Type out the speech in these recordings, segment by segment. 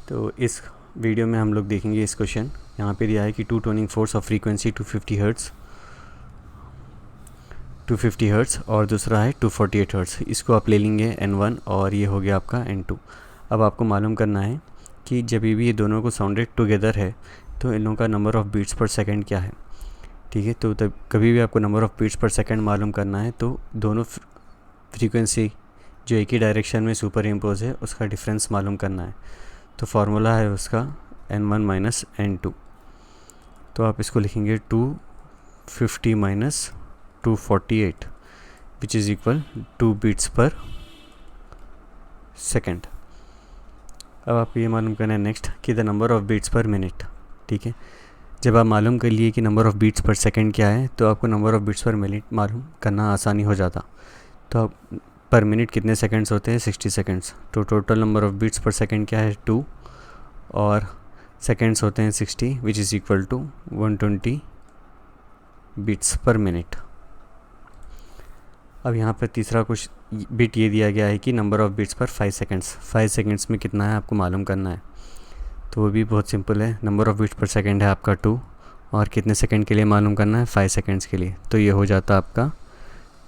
तो इस वीडियो में हम लोग देखेंगे इस क्वेश्चन। यहाँ पे दिया है कि two tuning forks of frequency 250 hertz और दूसरा है 248 हर्ट्स। इसको आप ले लेंगे N1 और ये हो गया आपका N2। अब आपको मालूम करना है कि जब भी ये दोनों को साउंडेड टुगेदर है तो इन लोगों का number of beats per second क्या है। ठीक है, तो तब कभी भी आपको number of beats per second मालूम करना है तो दोनों फ्रीक्वेंसी जो एक ही डायरेक्शन में सुपर इम्पोज है उसका डिफरेंस मालूम करना है। तो फार्मूला है उसका N1 माइनस N2। तो आप इसको लिखेंगे 250 minus 248 which is equal 2 beats per second. अब आपको ये मालूम करना है नेक्स्ट कि the number of beats per minute. ठीक है, जब आप मालूम कर लिए कि number of beats per second क्या है तो आपको number of beats per minute मालूम करना आसानी हो जाता। तो आप पर मिनट कितने सेकंड्स होते हैं, 60 सेकंड्स। तो total number of beats per second क्या है, 2 और सेकंड्स होते हैं 60 which is equal to 120 beats per minute. अब यहाँ पर तीसरा कुछ बिट ये दिया गया है कि नंबर ऑफ़ बीट्स पर 5 सेकंड्स में कितना है आपको मालूम करना है। तो वो भी बहुत सिंपल है। Number of beats per second है आपका 2 और कितने सेकंड के लिए मालूम करना है, 5 सेकंड्स के लिए। तो ये हो जाता आपका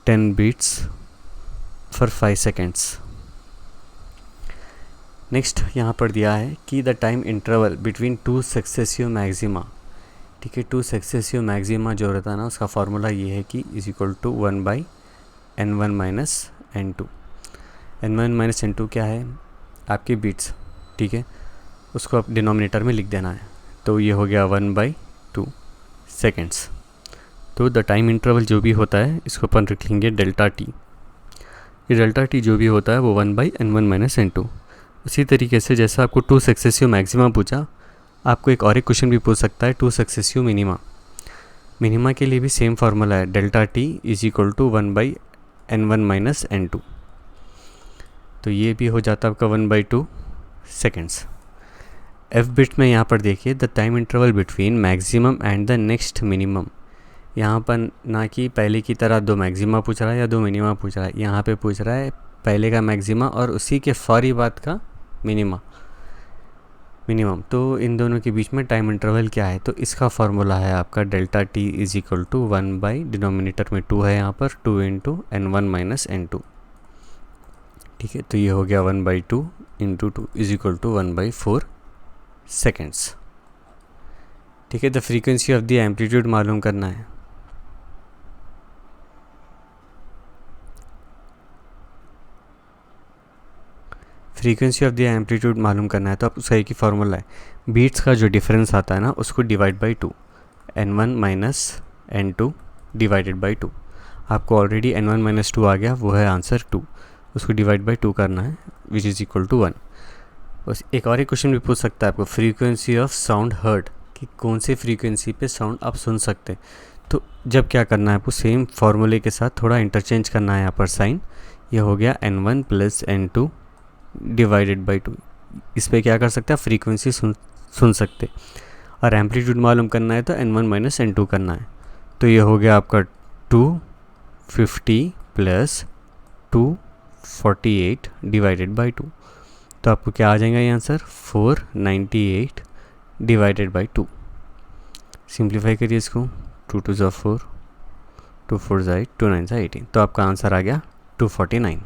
10 बीट्स फॉर 5 सेकंड्स। नेक्स्ट यहाँ पर दिया है कि the time interval between 2 successive maxima. ठीक है, 2 सक्सेसिव मैक्सिमा जो रहता है ना उसका फार्मूला ये है कि is equal to 1/N1 minus N2। N1 minus N2 क्या है, आपके बीट्स। ठीक है, उसको आप डिनोमिनेटर में लिख देना है। तो ये हो गया 1/2 सेकेंड्स। तो द टाइम इंटरवल जो भी होता है इसको अपन रख लेंगे डेल्टा टी। ये डेल्टा टी जो भी होता है वो 1/N1 माइनस N2। उसी तरीके से जैसा आपको 2 सक्सेसिव मैक्सिमा पूछा, आपको एक और एक क्वेश्चन भी पूछ सकता है 2 सक्सेसिव मिनिमा के लिए भी सेम फार्मूला है, delta T is equal to 1/N1 minus N2। तो ये भी हो जाता है आपका 1/2 सेकेंड्स। एफ बिट में यहाँ पर देखिए the time interval between maximum and the next minimum. यहाँ पर ना कि पहले की तरह 2 मैक्सिमा पूछ रहा है या 2 मिनिमा पूछ रहा है, यहाँ पे पूछ रहा है पहले का मैक्सिमा और उसी के फौरी बाद का मिनिमम। तो इन दोनों के बीच में टाइम इंटरवल क्या है, तो इसका फार्मूला है आपका delta T is equal to 1 by denominator में 2 है यहाँ पर 2 इंटू N1 माइनस N2। ठीक है, तो ये हो गया 1/2 into 2 is equal to 1/4 seconds. ठीक है, the frequency of the amplitude मालूम करना है। फ्रीक्वेंसी ऑफ द एम्पलीट्यूड मालूम करना है तो आप उसका एक ही फार्मूला है, बीट्स का जो डिफरेंस आता है ना उसको divide by 2, N1 minus N2 divided by 2। आपको ऑलरेडी N1 माइनस 2 आ गया, वो है आंसर 2। उसको डिवाइड बाई 2 करना है विच इज़ इक्वल टू 1। बस एक और एक क्वेश्चन भी पूछ सकता है आपको, फ्रीक्वेंसी ऑफ साउंड हर्ड, कि कौन सी फ्रीक्वेंसी पे साउंड आप सुन सकते। तो जब क्या करना है आपको, सेम फार्मूले के साथ थोड़ा इंटरचेंज करना है यहाँ पर साइन। ये हो गया N1 plus N2 divided by 2। इस पर क्या कर सकते हैं, फ्रीक्वेंसी सुन सकते। और एम्पलीट्यूड मालूम करना है तो N1 माइनस N2 करना है। तो ये हो गया आपका 250 प्लस 248 डिवाइडेड बाई 2। तो आपको क्या आ जाएगा ये आंसर, 498 डिवाइडेड बाई 2। सिंप्लीफाई करिए इसको, 2 2 4, 2 4 8, 2 9 18। तो आपका आंसर आ गया 249।